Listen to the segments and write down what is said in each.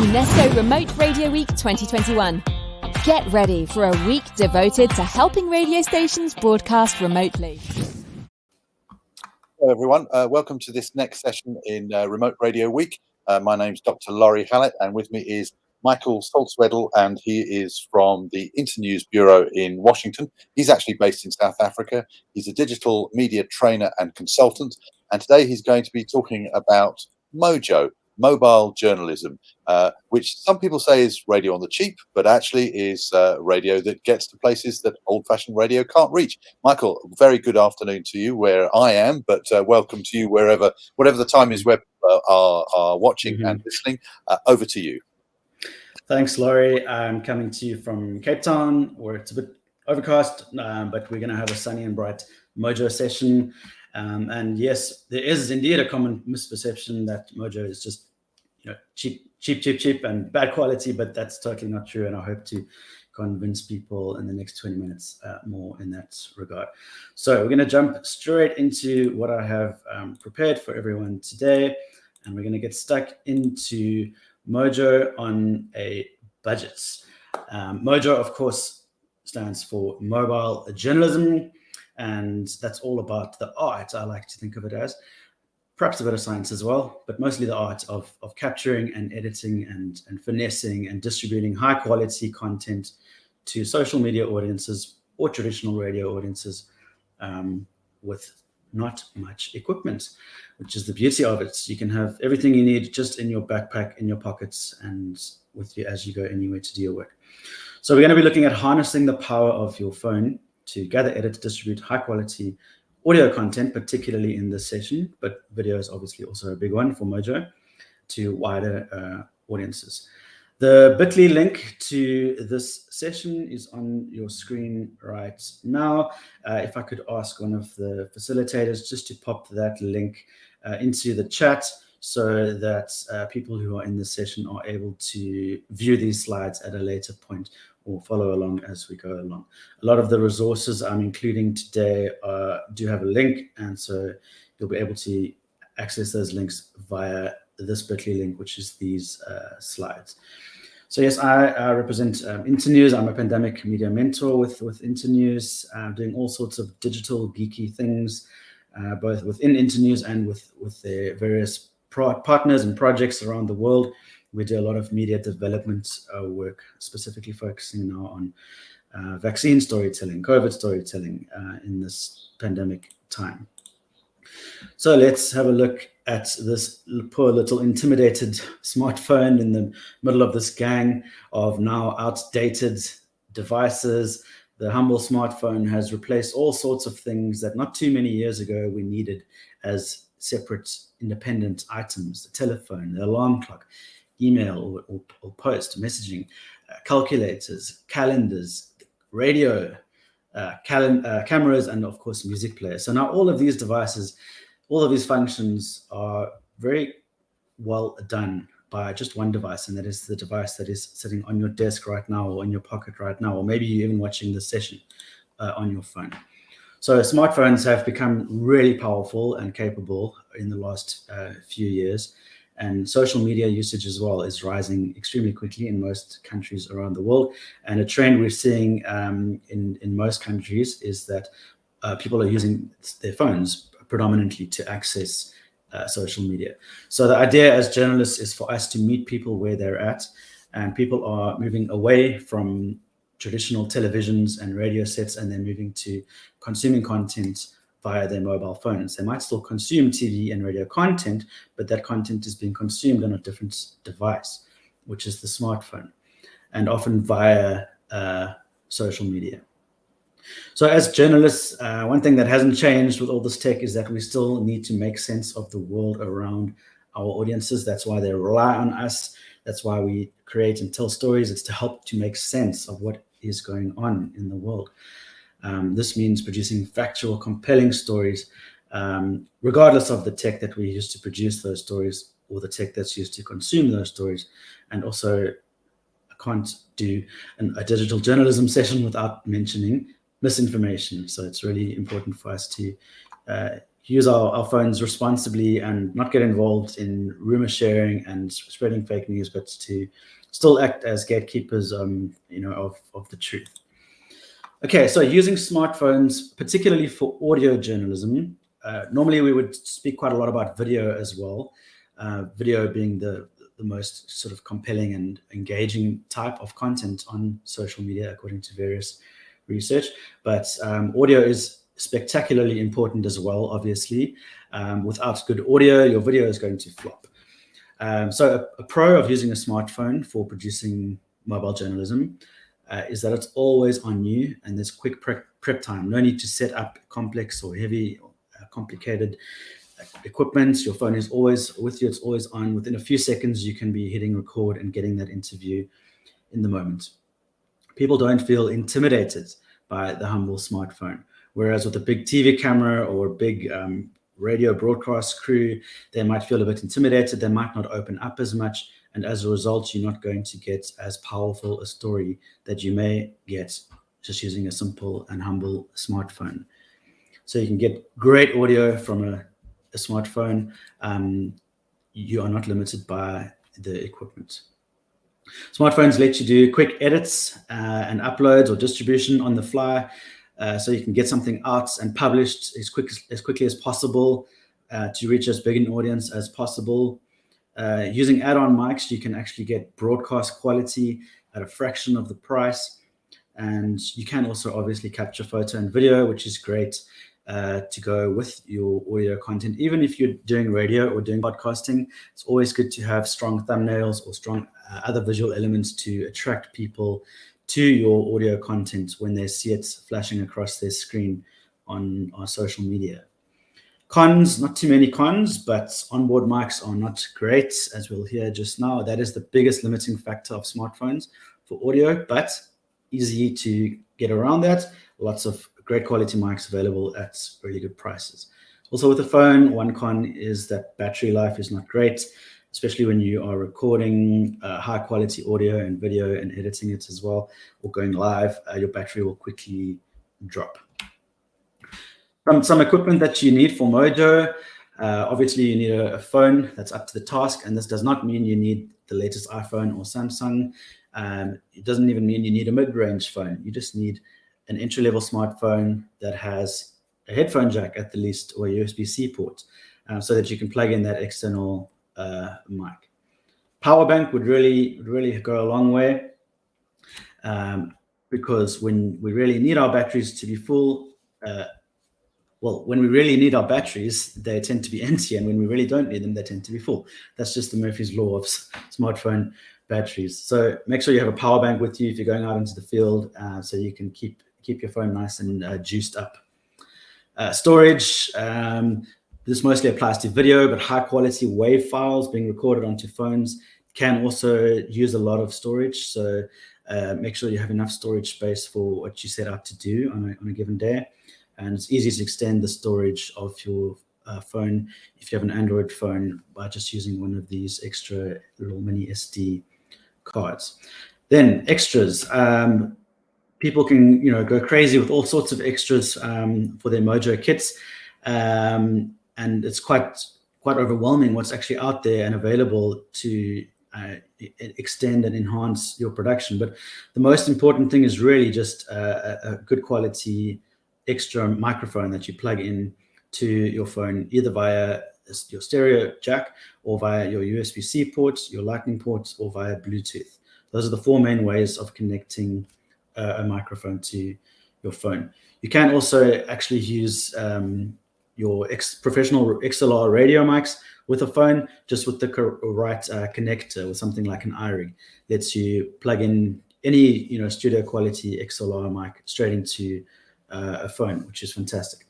UNESCO Remote Radio Week 2021. Get ready for a week devoted to helping radio stations broadcast remotely. Hello everyone, welcome to this next session in Remote Radio Week. My name's Dr. Lawrie Hallett, and with me is Michael Saltzwedel, and he is from the Internews Bureau in Washington. He's actually based in South Africa. He's a digital media trainer and consultant, and today he's going to be talking about Mojo, mobile journalism, which some people say is radio on the cheap, but actually is radio that gets to places that old-fashioned radio can't reach. Michael, very good afternoon to you where I am, but welcome to you whatever the time is where people are watching and listening. Over to you. Thanks, Lawrie. I'm coming to you from Cape Town, where it's a bit overcast, but we're going to have a sunny and bright Mojo session. And yes, there is indeed a common misperception that Mojo is just cheap and bad quality, but that's totally not true. And I hope to convince people in the next 20 minutes more in that regard. So we're going to jump straight into what I have prepared for everyone today. And we're going to get stuck into Mojo on a budget. Mojo, of course, stands for mobile journalism. And that's all about the art, I like to think of it as. Perhaps a bit of science as well, but mostly the art of capturing and editing and finessing and distributing high quality content to social media audiences or traditional radio audiences with not much equipment, which is the beauty of it. You can have everything you need just in your backpack, in your pockets, and with you as you go anywhere to do your work. So we're going to be looking at harnessing the power of your phone to gather, edit, distribute high quality audio content, particularly in this session, but video is obviously also a big one for Mojo, to wider audiences. The bit.ly link to this session is on your screen right now. If I could ask one of the facilitators just to pop that link into the chat so that people who are in this session are able to view these slides at a later point or follow along as we go along. A lot of the resources I'm including today do have a link, and so you'll be able to access those links via this bit.ly link, which is these slides. So yes, I represent Internews. I'm a pandemic media mentor with Internews, doing all sorts of digital geeky things, both within Internews and with their various partners and projects around the world. We do a lot of media development work, specifically focusing now on vaccine storytelling, COVID storytelling in this pandemic time. So let's have a look at this poor little intimidated smartphone in the middle of this gang of now outdated devices. The humble smartphone has replaced all sorts of things that not too many years ago we needed as separate independent items: the telephone, the alarm clock, email or post, messaging, calculators, calendars, radio, cameras, and of course music players. So now all of these devices, all of these functions are very well done by just one device, and that is the device that is sitting on your desk right now or in your pocket right now, or maybe you're even watching this session on your phone. So smartphones have become really powerful and capable in the last few years. And social media usage as well is rising extremely quickly in most countries around the world. And a trend we're seeing in most countries is that people are using their phones predominantly to access social media. So the idea as journalists is for us to meet people where they're at, and people are moving away from traditional televisions and radio sets, and they're moving to consuming content via their mobile phones. They might still consume TV and radio content, but that content is being consumed on a different device, which is the smartphone, and often via social media. So as journalists, one thing that hasn't changed with all this tech is that we still need to make sense of the world around our audiences. That's why they rely on us. That's why we create and tell stories. It's to help to make sense of what is going on in the world. This means producing factual, compelling stories, regardless of the tech that we use to produce those stories or the tech that's used to consume those stories. And also, I can't do a digital journalism session without mentioning misinformation. So it's really important for us to use our phones responsibly and not get involved in rumor sharing and spreading fake news, but to still act as gatekeepers, of the truth. Okay, so using smartphones, particularly for audio journalism, normally we would speak quite a lot about video as well, video being the most sort of compelling and engaging type of content on social media, according to various research. But audio is spectacularly important as well, obviously. Without good audio, your video is going to flop. So a pro of using a smartphone for producing mobile journalism is that it's always on you and there's quick prep time. No need to set up complex or heavy, complicated equipment. Your phone is always with you. It's always on. Within a few seconds, you can be hitting record and getting that interview in the moment. People don't feel intimidated by the humble smartphone. Whereas with a big TV camera or a big radio broadcast crew, they might feel a bit intimidated. They might not open up as much. And as a result, you're not going to get as powerful a story that you may get just using a simple and humble smartphone. So you can get great audio from a smartphone. You are not limited by the equipment. Smartphones let you do quick edits and uploads or distribution on the fly. So you can get something out and published as quickly as possible to reach as big an audience as possible. Using add-on mics, you can actually get broadcast quality at a fraction of the price. And you can also obviously capture photo and video, which is great to go with your audio content. Even if you're doing radio or doing podcasting, it's always good to have strong thumbnails or strong other visual elements to attract people to your audio content when they see it flashing across their screen on social media. Cons, not too many cons, but onboard mics are not great, as we'll hear just now. That is the biggest limiting factor of smartphones for audio, but easy to get around that. Lots of great quality mics available at really good prices. Also with the phone, one con is that battery life is not great, especially when you are recording high quality audio and video and editing it as well, or going live, your battery will quickly drop. Some equipment that you need for Mojo, obviously you need a phone that's up to the task, and this does not mean you need the latest iPhone or Samsung. It doesn't even mean you need a mid-range phone. You just need an entry-level smartphone that has a headphone jack at the least, or a USB-C port, so that you can plug in that external mic. Power bank would really go a long way, because when we really need our batteries to be full, when we really need our batteries, they tend to be empty, and when we really don't need them, they tend to be full. That's just the Murphy's Law of smartphone batteries. So make sure you have a power bank with you if you're going out into the field, so you can keep your phone nice and juiced up. Storage, this mostly applies to video, but high quality WAV files being recorded onto phones can also use a lot of storage. So make sure you have enough storage space for what you set out to do on a given day. And it's easy to extend the storage of your phone if you have an Android phone by just using one of these extra little mini SD cards. Then extras. People can go crazy with all sorts of extras for their Mojo kits, and it's quite overwhelming what's actually out there and available to extend and enhance your production. But the most important thing is really just a good quality extra microphone that you plug in to your phone, either via your stereo jack or via your USB-C ports, your lightning ports, or via Bluetooth. Those are the four main ways of connecting a microphone to your phone. You can also actually use your professional XLR radio mics with a phone, just with the right connector with something like an iRig. Lets you plug in any studio quality XLR mic straight into a phone, which is fantastic.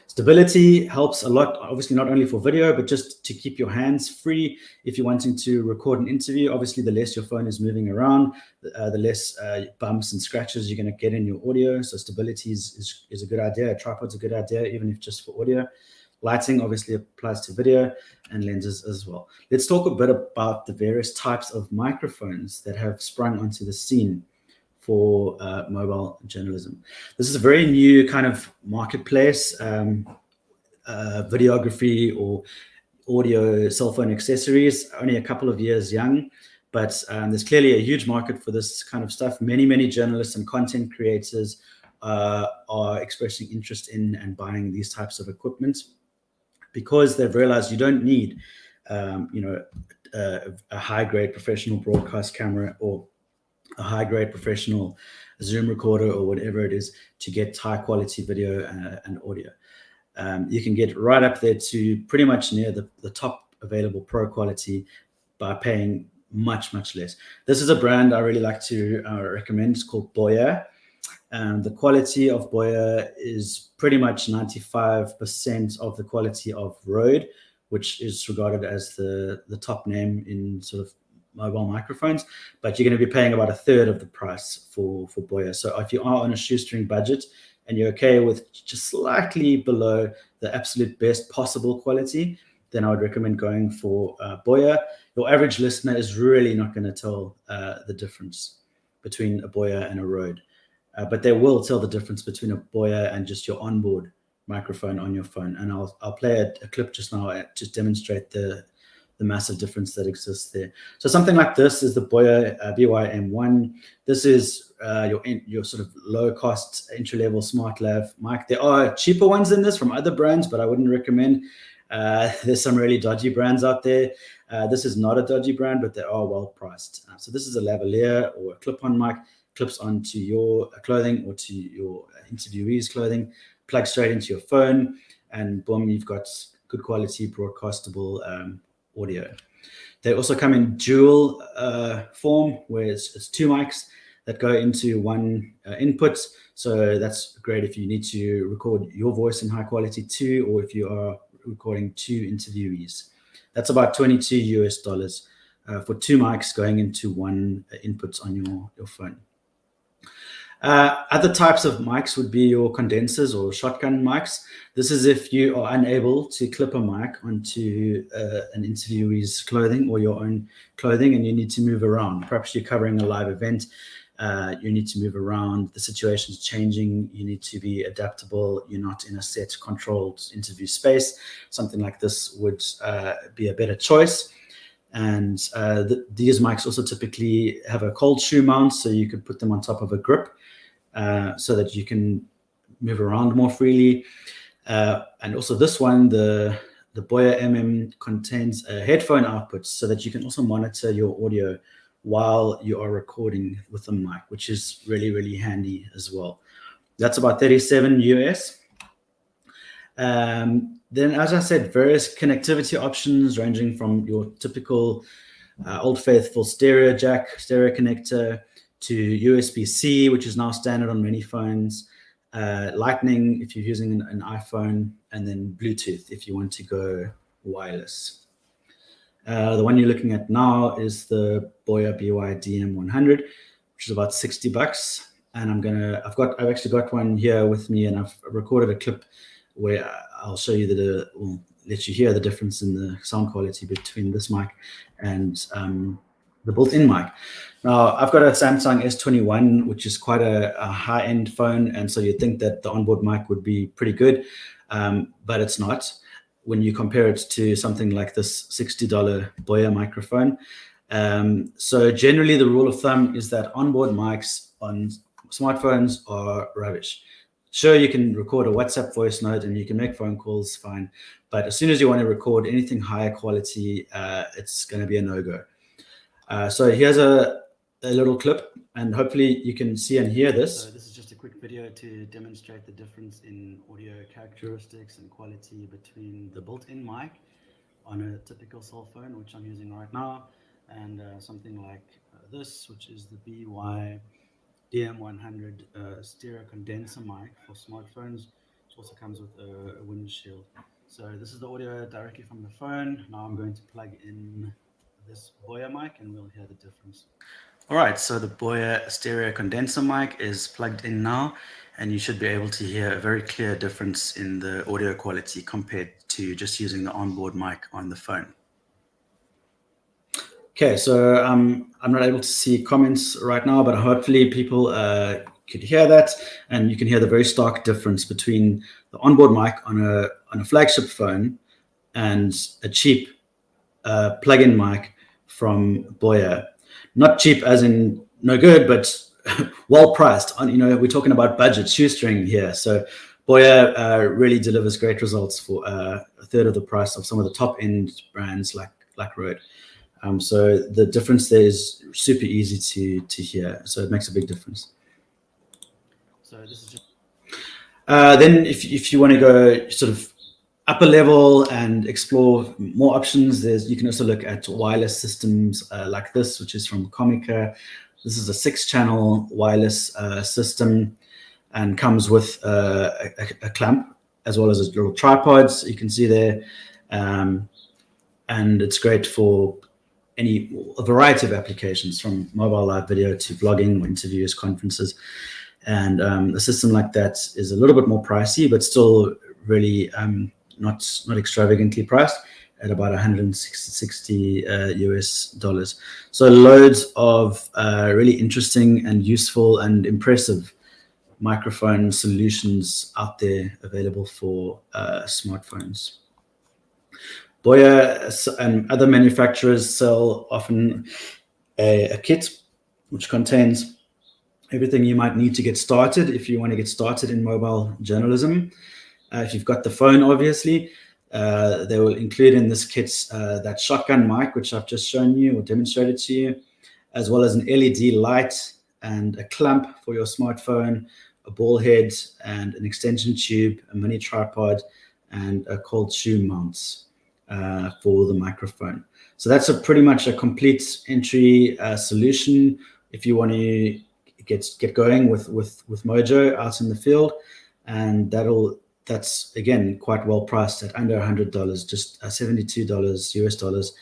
Stability helps a lot, obviously not only for video, but just to keep your hands free. If you're wanting to record an interview, obviously the less your phone is moving around, the less bumps and scratches you're going to get in your audio. So stability is a good idea. A tripod's a good idea, even if just for audio. Lighting obviously applies to video, and lenses as well. Let's talk a bit about the various types of microphones that have sprung onto the scene for mobile journalism. This is a very new kind of marketplace. videography or audio cell phone accessories, only a couple of years young, but there's clearly a huge market for this kind of stuff. Many journalists and content creators are expressing interest in and buying these types of equipment because they've realized you don't need a high-grade professional broadcast camera or a high-grade professional Zoom recorder or whatever it is to get high-quality video and audio. You can get right up there to pretty much near the top available pro quality by paying much less. This is a brand I really like to recommend. It's called Boya. The quality of Boya is pretty much 95% of the quality of Rode, which is regarded as the top name in sort of mobile microphones, but you're going to be paying about a third of the price for Boya. So if you are on a shoestring budget and you're okay with just slightly below the absolute best possible quality, then I would recommend going for Boya. Your average listener is really not going to tell the difference between a Boya and a Rode, but they will tell the difference between a Boya and just your onboard microphone on your phone. And I'll play a clip just now to demonstrate the massive difference that exists there. So something like this is the Boya BY-M1. This is your sort of low-cost entry-level smart lav mic. There are cheaper ones than this from other brands, but I wouldn't recommend. There's some really dodgy brands out there. This is not a dodgy brand, but they are well priced. So this is a lavalier or a clip-on mic, clips onto your clothing or to your interviewee's clothing, plug straight into your phone, and boom, you've got good quality broadcastable audio. They also come in dual form, where it's two mics that go into one input. So that's great if you need to record your voice in high quality too, or if you are recording two interviewees. That's about $22 for two mics going into one input on your phone. Other types of mics would be your condensers or shotgun mics. This is if you are unable to clip a mic onto an interviewee's clothing or your own clothing and you need to move around. Perhaps you're covering a live event. You need to move around. The situation's changing. You need to be adaptable. You're not in a set, controlled interview space. Something like this would be a better choice. And these mics also typically have a cold shoe mount, so you could put them on top of a grip so that you can move around more freely. And also this one, the Boya MM, contains a headphone output so that you can also monitor your audio while you are recording with the mic, which is really handy as well. That's about $37 US. Then, as I said, various connectivity options ranging from your typical old faithful stereo jack, stereo connector, to USB-C, which is now standard on many phones, Lightning if you're using an iPhone, and then Bluetooth if you want to go wireless. The one you're looking at now is the Boya BY DM100, which is about $60. And I've actually got one here with me, and I've recorded a clip where I'll show you will let you hear the difference in the sound quality between this mic and the built-in mic. Now, I've got a Samsung S21, which is quite a high-end phone, and so you'd think that the onboard mic would be pretty good, but it's not when you compare it to something like this $60 Boya microphone. So generally, the rule of thumb is that onboard mics on smartphones are rubbish. Sure, you can record a WhatsApp voice note and you can make phone calls, fine. But as soon as you want to record anything higher quality, it's going to be a no-go. So here's a little clip, and hopefully you can see and hear this. So this is just a quick video to demonstrate the difference in audio characteristics and quality between the built-in mic on a typical cell phone, which I'm using right now, and something like this, which is the BY DM100 stereo condenser mic for smartphones. It also comes with a windshield. So this is the audio directly from the phone. Now I'm going to plug in this Boya mic and we'll hear the difference. All right, so the Boya stereo condenser mic is plugged in now, and you should be able to hear a very clear difference in the audio quality compared to just using the onboard mic on the phone. Okay, so I'm not able to see comments right now, but hopefully people could hear that, and you can hear the very stark difference between the onboard mic on on a flagship phone and a cheap plug-in mic from Boya. Not cheap as in no good, but well priced. We're talking about budget shoestring here. So Boya really delivers great results for a third of the price of some of the top end brands like Rode. So the difference there is super easy to hear. So it makes a big difference. So this is just then if you want to go sort of upper level and explore more options, you can also look at wireless systems like this, which is from Comica. This is a 6-channel wireless system and comes with a clamp as well as a little tripods you can see there. And it's great for a variety of applications, from mobile live video to vlogging, interviews, conferences. And a system like that is a little bit more pricey, but still really not extravagantly priced at about $160 US. So loads of really interesting and useful and impressive microphone solutions out there available for smartphones. Boya and other manufacturers sell often a kit which contains everything you might need to get started if you want to get started in mobile journalism. If you've got the phone, obviously, they will include in this kit that shotgun mic, which I've just shown you or demonstrated to you, as well as an LED light and a clamp for your smartphone, a ball head and an extension tube, a mini tripod, and a cold shoe mounts for the microphone. So that's pretty much a complete entry solution if you want to get going with Mojo out in the field, and that's again quite well priced at under $100, just $72 US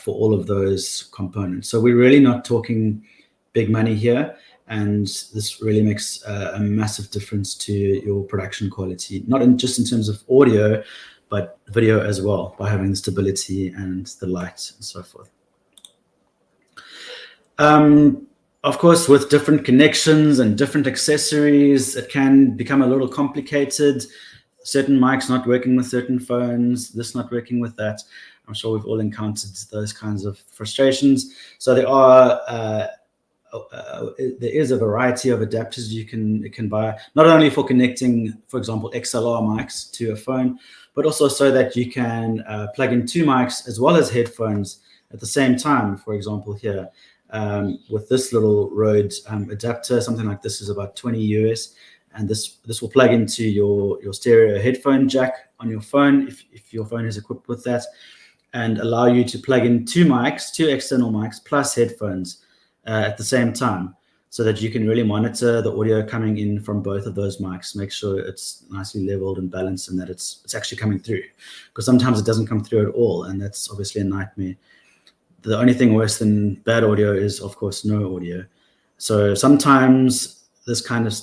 for all of those components. So we're really not talking big money here, and this really makes a massive difference to your production quality, not just in terms of audio, but video as well, by having the stability and the light and so forth. Of course, with different connections and different accessories, it can become a little complicated. Certain mics not working with certain phones, this not working with that. I'm sure we've all encountered those kinds of frustrations. So there is a variety of adapters you can buy, not only for connecting, for example, XLR mics to a phone, but also so that you can plug in 2 mics as well as headphones at the same time. For example, here with this little Rode adapter, something like this is about 20 US, and this will plug into your stereo headphone jack on your phone if your phone is equipped with that, and allow you to plug in 2 external mics plus headphones at the same time, so that you can really monitor the audio coming in from both of those mics, make sure it's nicely leveled and balanced and that it's actually coming through, because sometimes it doesn't come through at all, and that's obviously a nightmare. The only thing worse than bad audio is, of course, no audio. So sometimes this kind of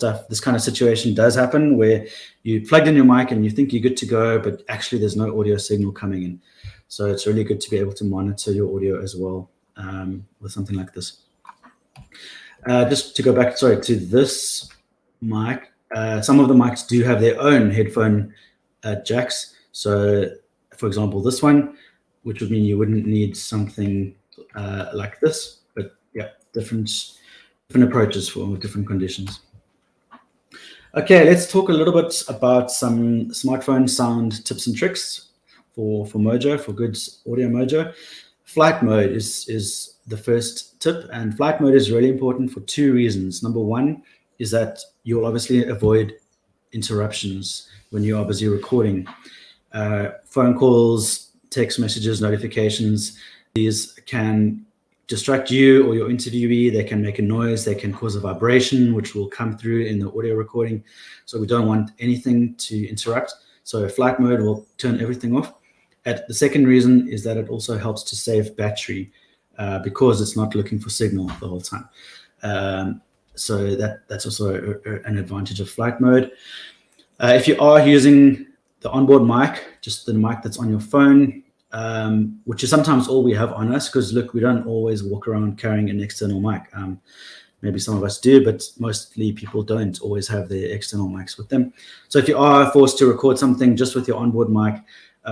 situation does happen where you plugged in your mic and you think you're good to go, but actually there's no audio signal coming in. So it's really good to be able to monitor your audio as well with something like this. Just to go back, to this mic, some of the mics do have their own headphone jacks. So, for example, this one, which would mean you wouldn't need something like this, but yeah, different approaches for different conditions. Okay, let's talk a little bit about some smartphone sound tips and tricks for Mojo, for good audio Mojo. Flight mode is the first tip, and flight mode is really important for 2 reasons. Number one is that you'll obviously avoid interruptions when you are busy recording. Phone calls, text messages, notifications, these can distract you or your interviewee. They can make a noise, they can cause a vibration, which will come through in the audio recording. So we don't want anything to interrupt. So flight mode will turn everything off. And the second reason is that it also helps to save battery because it's not looking for signal the whole time. So that's also an advantage of flight mode. If you are using the onboard mic, just the mic that's on your phone, which is sometimes all we have on us, because look, we don't always walk around carrying an external mic. Maybe some of us do, but mostly people don't always have their external mics with them. So if you are forced to record something just with your onboard mic,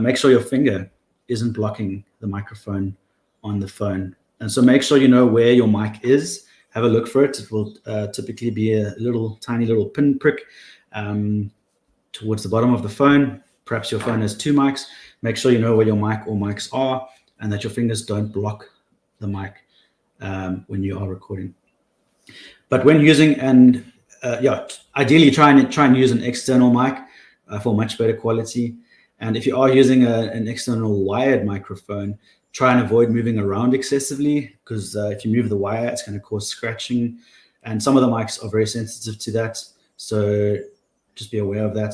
make sure your finger isn't blocking the microphone on the phone. And so make sure you know where your mic is. Have a look for it. It will typically be a tiny little pin prick towards the bottom of the phone. Perhaps your phone has two mics. Make sure you know where your mic or mics are and that your fingers don't block the mic when you are recording. But when using ideally try and use an external mic for much better quality. And if you are using an external wired microphone, try and avoid moving around excessively, because if you move the wire, it's going to cause scratching. And some of the mics are very sensitive to that. So just be aware of that.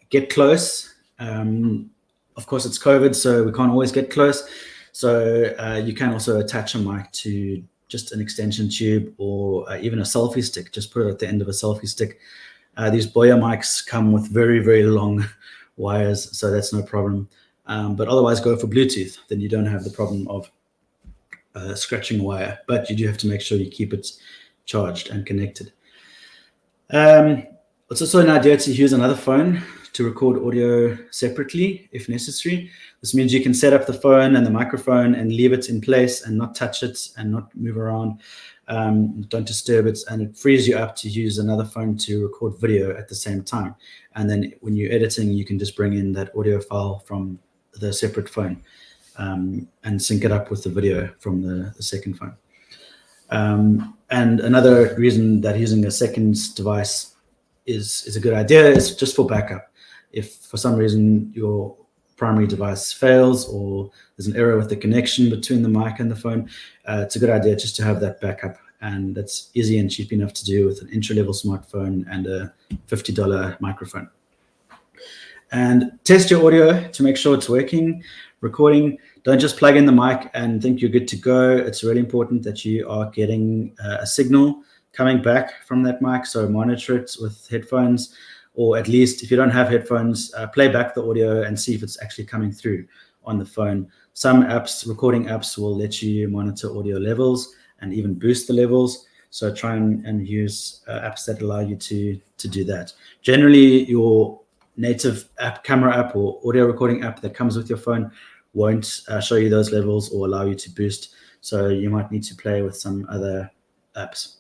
Get close. Of course, it's COVID, so we can't always get close. So you can also attach a mic to just an extension tube or even a selfie stick. Just put it at the end of a selfie stick. These Boya mics come with very, very long wires, so that's no problem. But otherwise, go for Bluetooth. Then you don't have the problem of scratching wire. But you do have to make sure you keep it charged and connected. It's also an idea to use another phone to record audio separately if necessary. This means you can set up the phone and the microphone and leave it in place and not touch it and not move around. Don't disturb it, and it frees you up to use another phone to record video at the same time. And then when you're editing, you can just bring in that audio file from the separate phone and sync it up with the video from the second phone. And another reason that using a second device is a good idea is just for backup. If for some reason your primary device fails or there's an error with the connection between the mic and the phone, it's a good idea just to have that backup. And that's easy and cheap enough to do with an entry-level smartphone and a $50 microphone. And test your audio to make sure it's working, recording. Don't just plug in the mic and think you're good to go. It's really important that you are getting a signal coming back from that mic. So monitor it with headphones, or at least if you don't have headphones, play back the audio and see if it's actually coming through on the phone. Some apps, recording apps, will let you monitor audio levels and even boost the levels. So try and use apps that allow you to do that. Generally, your native app, camera app or audio recording app that comes with your phone won't show you those levels or allow you to boost. So you might need to play with some other apps.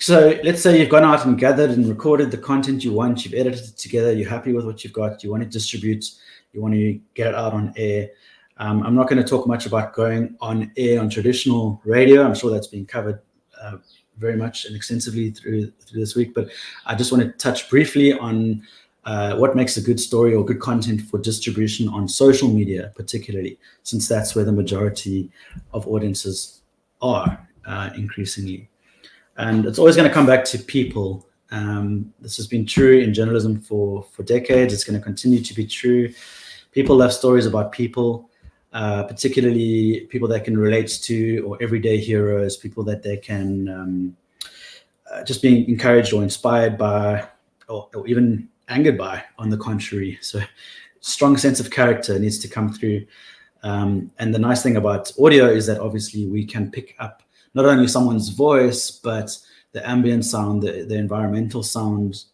So let's say you've gone out and gathered and recorded the content you want, you've edited it together, you're happy with what you've got, you want to distribute, you want to get it out on air. I'm not going to talk much about going on air on traditional radio. I'm sure that's been covered very much and extensively through this week, but I just want to touch briefly on what makes a good story or good content for distribution on social media, particularly, since that's where the majority of audiences are increasingly. And it's always going to come back to people. This has been true in journalism for decades. It's going to continue to be true. People love stories about people, particularly people that can relate to, or everyday heroes, people that they can just be encouraged or inspired by, or even angered by, on the contrary. So strong sense of character needs to come through. And the nice thing about audio is that obviously we can pick up not only someone's voice, but the ambient sound, the environmental sound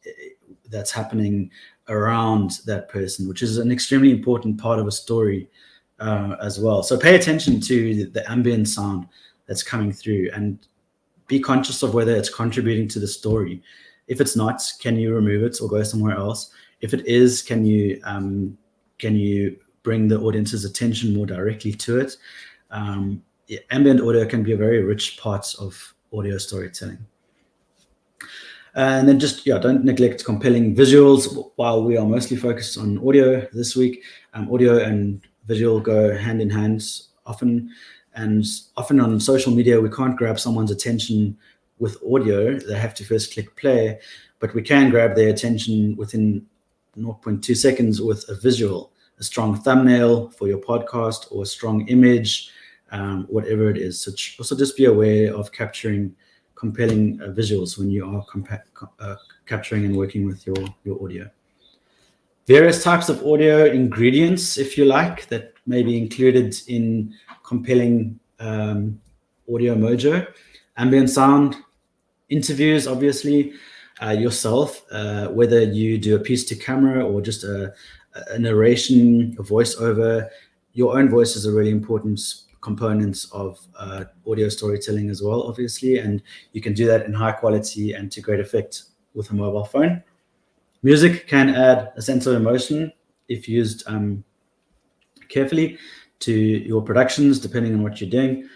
that's happening around that person, which is an extremely important part of a story as well. So pay attention to the ambient sound that's coming through and be conscious of whether it's contributing to the story. If it's not, can you remove it or go somewhere else? If it is, can you bring the audience's attention more directly to it? Ambient audio can be a very rich part of audio storytelling. And then just, don't neglect compelling visuals. While we are mostly focused on audio this week, audio and visual go hand in hand often. And often on social media, we can't grab someone's attention with audio. They have to first click play, but we can grab their attention within 0.2 seconds with a visual, a strong thumbnail for your podcast or a strong image, whatever it is. So also just be aware of capturing compelling visuals when you are capturing and working with your audio. Various types of audio ingredients, if you like, that may be included in compelling Audio Mojo, ambient sound, interviews, obviously, yourself, whether you do a piece to camera or just a narration, a voiceover. Your own voice is a really important component of audio storytelling as well, obviously, and you can do that in high quality and to great effect with a mobile phone. Music can add a sense of emotion if used carefully to your productions, depending on what you're doing.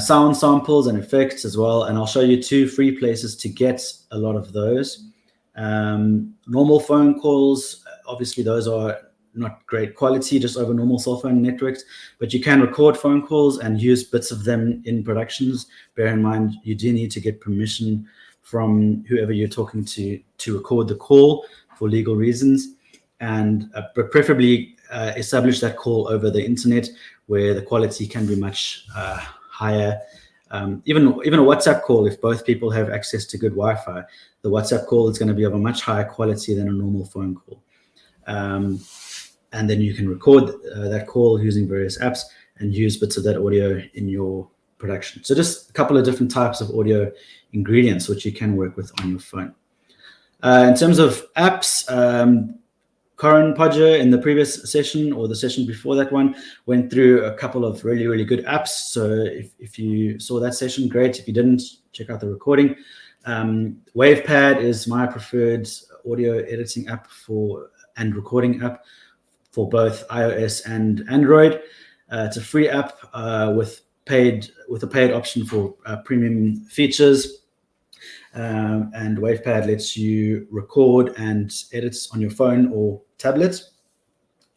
Sound samples and effects as well, and I'll show you 2 free places to get a lot of those. Normal phone calls, obviously those are not great quality just over normal cell phone networks, but you can record phone calls and use bits of them in productions. Bear in mind, you do need to get permission from whoever you're talking to record the call for legal reasons, and preferably establish that call over the internet where the quality can be much higher. Even a WhatsApp call, if both people have access to good Wi-Fi, the WhatsApp call is going to be of a much higher quality than a normal phone call. And then you can record that call using various apps and use bits of that audio in your production. So just a couple of different types of audio ingredients which you can work with on your phone. In terms of apps, Corin Podger in the previous session or the session before that one went through a couple of really, really good apps. So if you saw that session, great. If you didn't, check out the recording. WavePad is my preferred audio editing app and recording app for both iOS and Android. It's a free app with a paid option for premium features. And WavePad lets you record and edit on your phone or tablet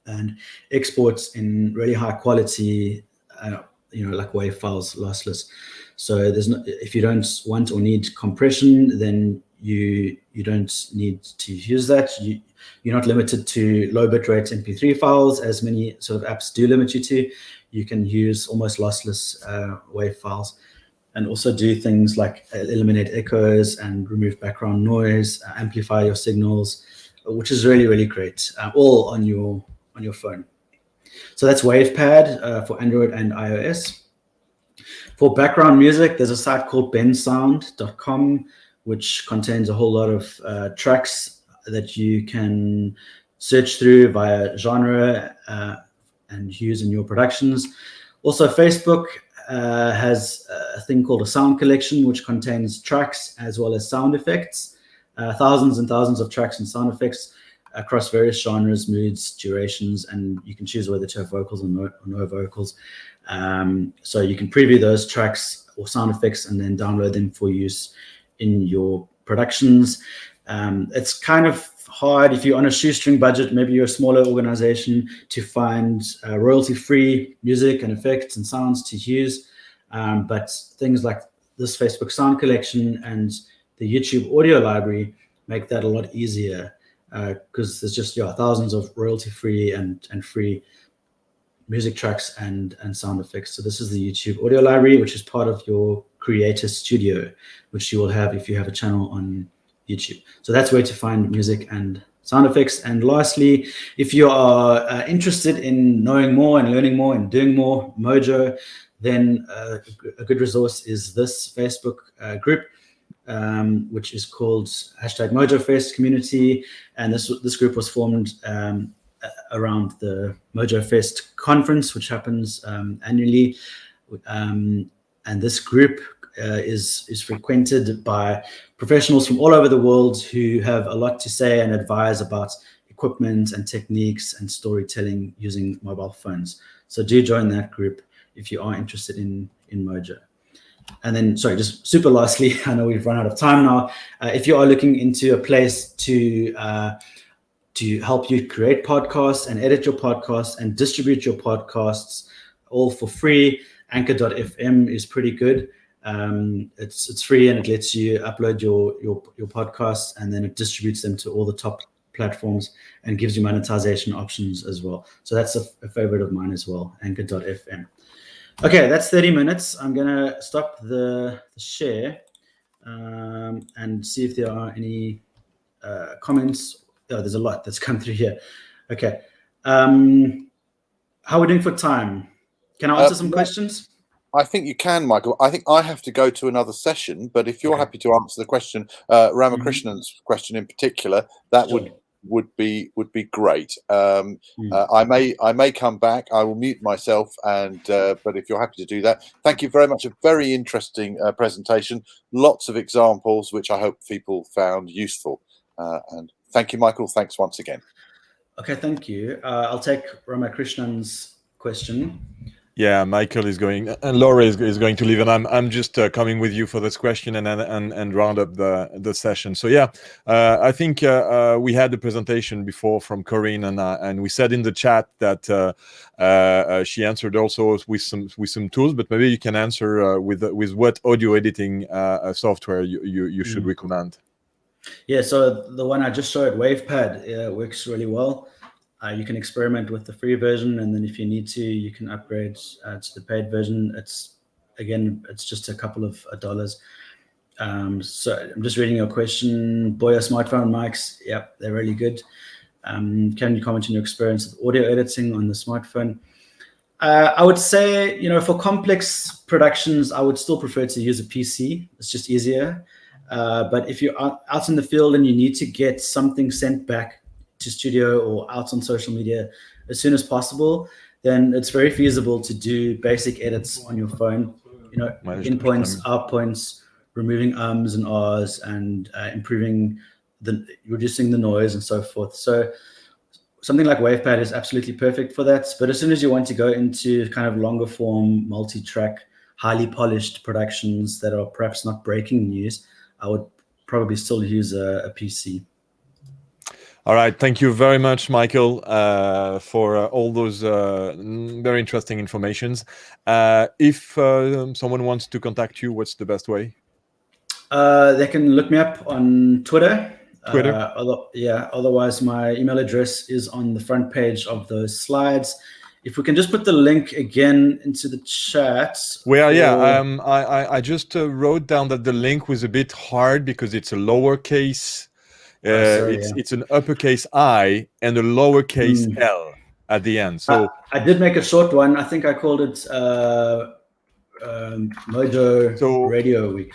and exports in really high quality, like WAV files, lossless. So if you don't want or need compression, then you don't need to use that. You're not limited to low bitrate MP3 files, as many sort of apps do limit you to. You can use almost lossless WAV files, and also do things like eliminate echoes and remove background noise, amplify your signals, which is really, really great, all on your phone. So that's WavePad for Android and iOS. For background music, there's a site called bensound.com, which contains a whole lot of tracks that you can search through via genre and use in your productions. Also, Facebook has a thing called a sound collection, which contains tracks as well as sound effects, thousands and thousands of tracks and sound effects across various genres, moods, durations, and you can choose whether to have vocals or no vocals. So you can preview those tracks or sound effects and then download them for use in your productions. It's kind of hard if you're on a shoestring budget, maybe you're a smaller organization, to find royalty-free music and effects and sounds to use. But things like this Facebook sound collection and the YouTube audio library make that a lot easier, because there's just thousands of royalty-free and free music tracks and sound effects. So this is the YouTube audio library, which is part of your Creator Studio, which you will have if you have a channel on YouTube. So that's where to find music and sound effects. And lastly, if you are interested in knowing more and learning more and doing more Mojo, then a good resource is this Facebook group, which is called #MojoFest Community. And this group was formed around the MojoFest conference, which happens annually. And this group is frequented by professionals from all over the world who have a lot to say and advise about equipment and techniques and storytelling using mobile phones. So do join that group if you are interested in Mojo. And then, sorry, just super lastly, I know we've run out of time now. If you are looking into a place to help you create podcasts and edit your podcasts and distribute your podcasts all for free, Anchor.fm is pretty good. It's free and it lets you upload your podcasts, and then it distributes them to all the top platforms and gives you monetization options as well. So that's a favorite of mine as well, Anchor.fm. Okay, that's 30 minutes. I'm going to stop the share and see if there are any comments. Oh, there's a lot that's come through here. Okay. How are we doing for time? Can I answer some questions? I think you can, Michael. I think I have to go to another session, but if you're happy to answer the question, Ramakrishnan's question in particular, that would be great. I may come back. I will mute myself, and but if you're happy to do that, thank you very much. A very interesting presentation. Lots of examples, which I hope people found useful. And thank you, Michael. Thanks once again. Okay, thank you. I'll take Ramakrishnan's question. Yeah, Michael is going, and Laura is going to leave, and I'm just coming with you for this question and round up the session. So yeah, I think we had the presentation before from Corinne, and we said in the chat that she answered also with some tools, but maybe you can answer with what audio editing software you should recommend. Yeah, so the one I just showed, WavePad, works really well. You can experiment with the free version, and then if you need to, you can upgrade to the paid version. It's just a couple of dollars. So I'm just reading your question. Boya smartphone mics, yep, they're really good. Can you comment on your experience with audio editing on the smartphone? I would say, for complex productions, I would still prefer to use a PC. It's just easier. But if you're out in the field and you need to get something sent back to studio or out on social media as soon as possible, then it's very feasible to do basic edits on your phone. In points, out points, removing ums and ahs, and reducing the noise and so forth. So something like WavePad is absolutely perfect for that. But as soon as you want to go into kind of longer form, multi-track, highly polished productions that are perhaps not breaking news, I would probably still use a PC. All right. Thank you very much, Michael, for all those very interesting informations. If someone wants to contact you, what's the best way? They can look me up on Twitter. Twitter? Otherwise, my email address is on the front page of those slides. If we can just put the link again into the chat. Well, I just wrote down that the link was a bit hard because it's a lowercase. It's an uppercase I and a lowercase L at the end. So I did make a short one. I think I called it Mojo Radio Week.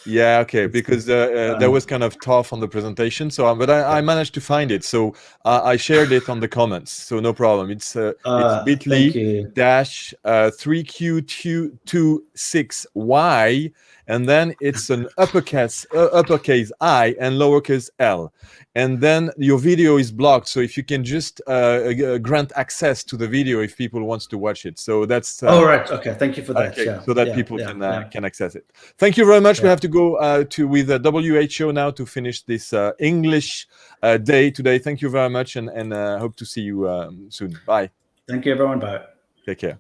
Yeah, okay, because that was kind of tough on the presentation. So, but I managed to find it. So I shared it on the comments. So no problem. It's bit.ly/3Q26Y, and then it's an uppercase I and lowercase L. And then your video is blocked. So if you can just grant access to the video if people wants to watch it. So that's right. Okay. Thank you for that. Okay, so that people can access it. Thank you very much. We have to go with WHO now to finish this English day today. Thank you very much, and hope to see you soon. Bye. Thank you, everyone. Bye. Take care.